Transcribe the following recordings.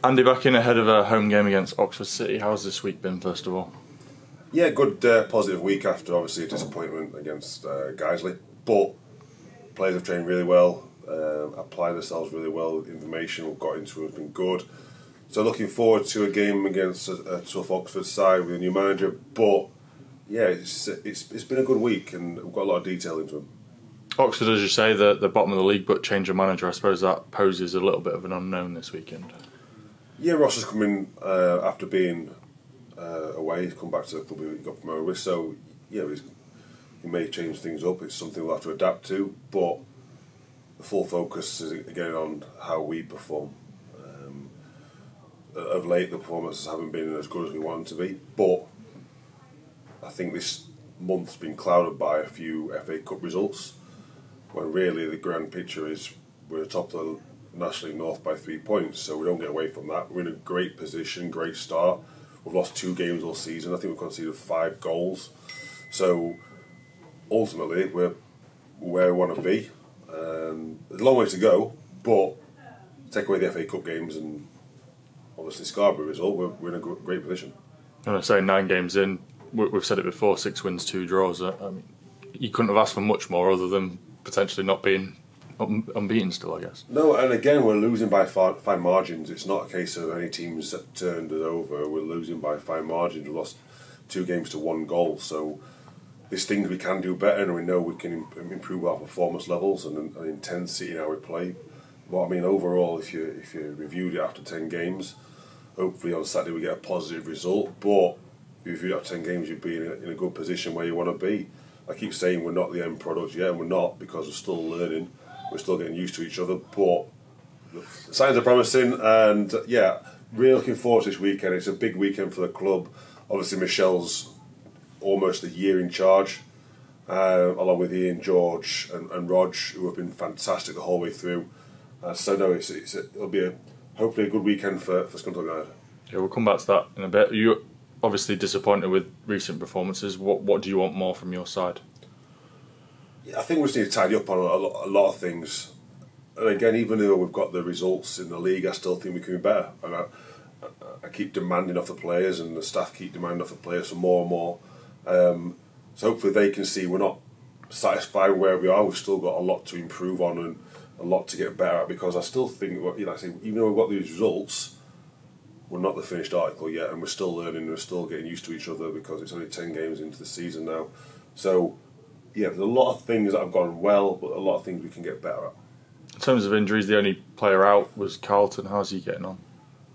Andy, back in ahead of a home game against Oxford City. How's this week been, first of all? Yeah, good positive week after obviously a disappointment against Guiseley. But players have trained really well, applied themselves really well. Information we've got into has been good. So looking forward to a game against a tough Oxford side with a new manager. But yeah, it's been a good week and we've got a lot of detail into them. Oxford, as you say, the bottom of the league, but change of manager. I suppose that poses a little bit of an unknown this weekend. Yeah, Ross has come in after being away. He's come back to the club he got promoted with. So yeah, he may change things up. It's something we'll have to adapt to. But the full focus is again on how we perform. Of late, the performances haven't been as good as we want them to be. But I think this month's been clouded by a few FA Cup results, when really the grand picture is we're atop the National League North by 3 points, so we don't get away from that. We're in a great position, great start. We've lost 2 games all season. I think we've conceded 5 goals. So ultimately, we're where we want to be. There's a long way to go, but take away the FA Cup games and obviously Scarborough result, we're in a great position. And I say 9 games in, we've said it before, 6 wins, 2 draws. I mean, you couldn't have asked for much more other than potentially not being unbeaten still, I guess. No, and again, we're losing by fine margins. It's not a case of any teams that turned it over. We're losing by fine margins. We lost 2 games to 1 goal. So there's things we can do better, and we know we can improve our performance levels and intensity in how we play. But I mean, overall, if you reviewed it after 10 games, hopefully on Saturday we get a positive result. But if you reviewed it after 10 games, you'd be in a good position where you want to be. I keep saying we're not the end product yet, and we're not, because we're still learning. We're still getting used to each other, but the signs are promising, and yeah, really looking forward to this weekend. It's a big weekend for the club. Obviously, Michelle's almost a year in charge, along with Ian, George, and Rog, who have been fantastic the whole way through. So no, it'll be hopefully a good weekend for Scunthorpe United. Yeah, we'll come back to that in a bit. You're obviously disappointed with recent performances. What do you want more from your side? I think we just need to tidy up on a lot of things. And again, even though we've got the results in the league, I still think we can be better. And I keep demanding off the players, and the staff keep demanding off the players for more and more. So hopefully they can see we're not satisfied with where we are. We've still got a lot to improve on and a lot to get better at, because I still think, I say, even though we've got these results, we're not the finished article yet, and we're still learning, we're still getting used to each other, because it's only 10 games into the season now. So yeah, there's a lot of things that have gone well, but a lot of things we can get better at. In terms of injuries, the only player out was Carlton. How's he getting on?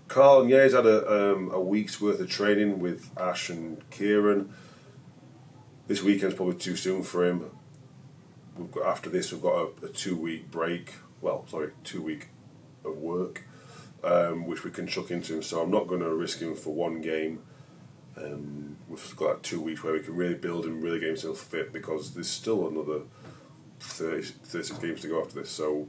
Carlton, yeah, he's had a week's worth of training with Ash and Kieran. This weekend's probably too soon for him. After this, we've got a 2-week break. 2 week of work, which we can chuck into him. So I'm not going to risk him for 1 game. We've got that 2 weeks where we can really build him, really get himself fit, because there's still another 36 games to go after this. So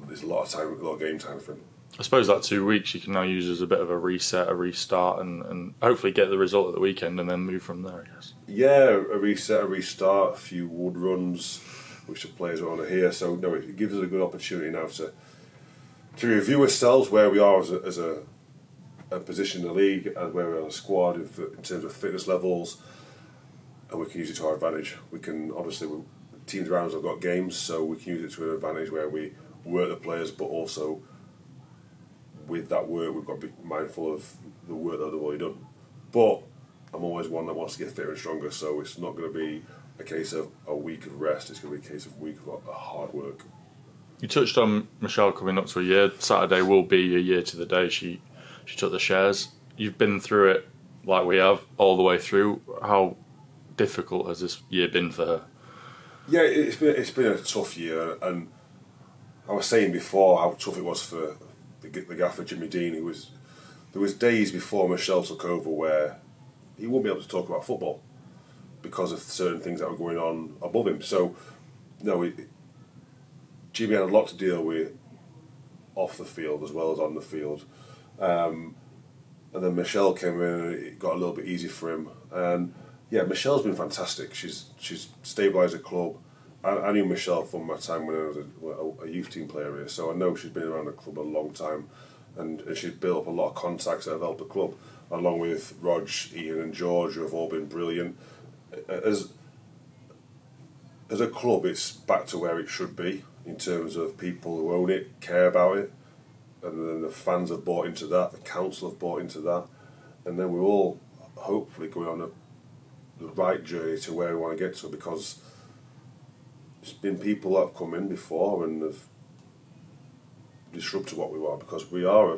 there's a lot of game time for him. I suppose that 2 weeks you can now use as a bit of a reset, a restart, and hopefully get the result at the weekend and then move from there, I guess. Yeah, a reset, a restart, a few wood runs, which the players want to hear. So no, it gives us a good opportunity now to review ourselves, where we are as a position in the league, and where we are in the squad in terms of fitness levels, and we can use it to our advantage. We can obviously, teams around us have got games, so we can use it to an advantage where we work the players, but also with that work we've got to be mindful of the work that they've already done. But I'm always one that wants to get fitter and stronger, so it's not going to be a case of a week of rest, it's going to be a case of a week of hard work. You touched on Michelle coming up to a year. Saturday will be a year to the day. She took the shares. You've been through it like we have all the way through. How difficult has this year been for her? Yeah, it's been a tough year, and I was saying before how tough it was for the gaffer Jimmy Dean. There was days before Michelle took over where he wouldn't be able to talk about football because of certain things that were going on above him. So Jimmy had a lot to deal with off the field as well as on the field. And then Michelle came in and it got a little bit easy for him. And yeah, Michelle's been fantastic. She's stabilised the club. I knew Michelle from my time when I was a youth team player here, so I know she's been around the club a long time. and she's built up a lot of contacts that have helped the club, along with Rog, Ian and George, who have all been brilliant. As a club, it's back to where it should be in terms of people who own it, care about it, and then the fans have bought into that, the council have bought into that, and then we're all hopefully going on the right journey to where we want to get to, because there's been people that have come in before and have disrupted what we are, because we are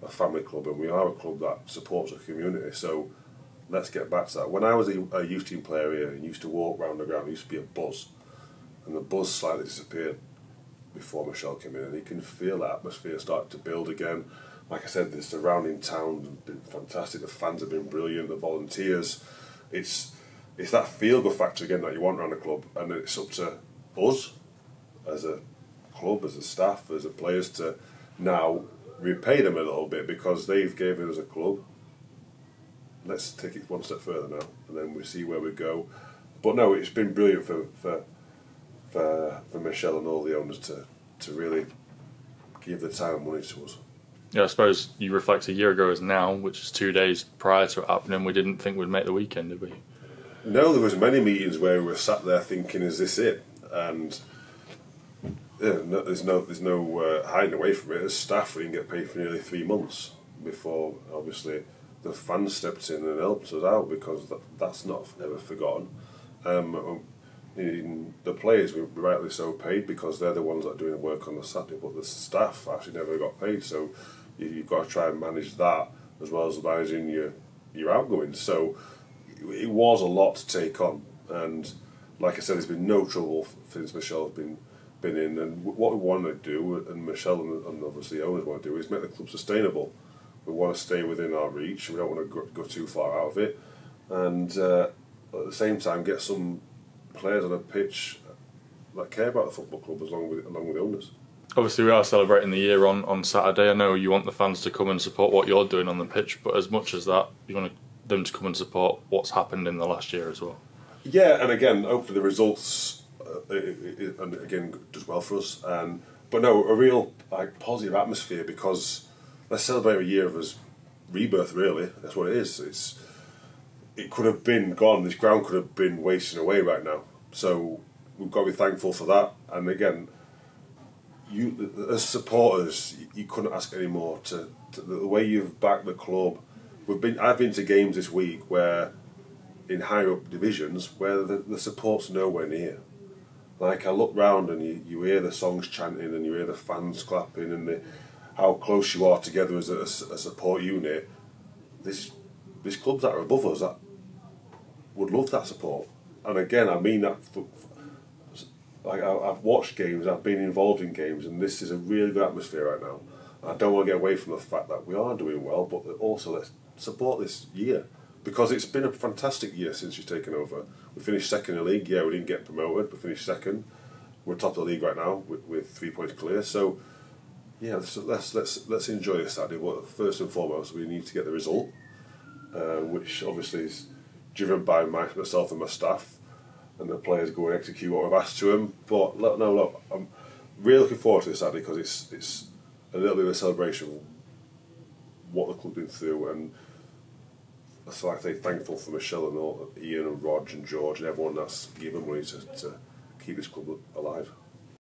a family club and we are a club that supports the community. So let's get back to that. When I was a youth team player here and used to walk around the ground, there used to be a buzz, and the buzz slightly disappeared before Michelle came in, and you can feel that atmosphere start to build again. Like I said, the surrounding town has been fantastic, the fans have been brilliant, the volunteers. It's that feel-good factor again that you want around the club, and it's up to us as a club, as a staff, as a players to now repay them a little bit, because they've given us a club. Let's take it one step further now, and then we see where we go. But no, it's been brilliant for Michelle and all the owners to really give the time and money to us. Yeah, I suppose you reflect a year ago as now, which is 2 days prior to it happening. We didn't think we'd make the weekend, did we? No, there was many meetings where we were sat there thinking, "Is this it?" And yeah, there's no hiding away from it. As staff, we didn't get paid for nearly 3 months before, obviously, the fans stepped in and helped us out, because that's not never forgotten. The players were rightly so paid, because they're the ones that are doing the work on the Saturday, but the staff actually never got paid. So you've got to try and manage that as well as managing your outgoings. So it was a lot to take on, and like I said, there's been no trouble since Michelle's been in. And what we want to do, and Michelle and obviously the owners want to do, is make the club sustainable. We want to stay within our reach. We don't want to go too far out of it, and at the same time get some players on a pitch that care about the football club along with the owners. Obviously, we are celebrating the year on Saturday. I know you want the fans to come and support what you're doing on the pitch, but as much as that, you want them to come and support what's happened in the last year as well. Yeah, and again, hopefully the results and again does well for us. But no, a real positive atmosphere, because let's celebrate a year of us rebirth. Really, that's what it is. It could have been gone. This ground could have been wasting away right now. So we've got to be thankful for that. And again, you as supporters, you couldn't ask any more. To the way you've backed the club. I've been to games this week where, in higher up divisions, where the support's nowhere near. Like, I look round and you hear the songs chanting and you hear the fans clapping and how close you are together as a support unit. There's clubs that are above us that would love that support. And again, I mean that. Like, I've watched games, I've been involved in games, and this is a really good atmosphere right now. I don't want to get away from the fact that we are doing well, but also let's support this year, because it's been a fantastic year since you've taken over. We finished second in the league. Yeah, we didn't get promoted. We finished second. We're top of the league right now with 3 points clear. So yeah, let's enjoy this Saturday. But first and foremost, we need to get the result, which obviously is driven by myself and my staff, and the players go and execute what we've asked to them. But look, I'm really looking forward to this Saturday, because it's a little bit of a celebration of what the club's been through, and so I say thankful for Michelle and Ian and Rog and George and everyone that's given money to keep this club alive.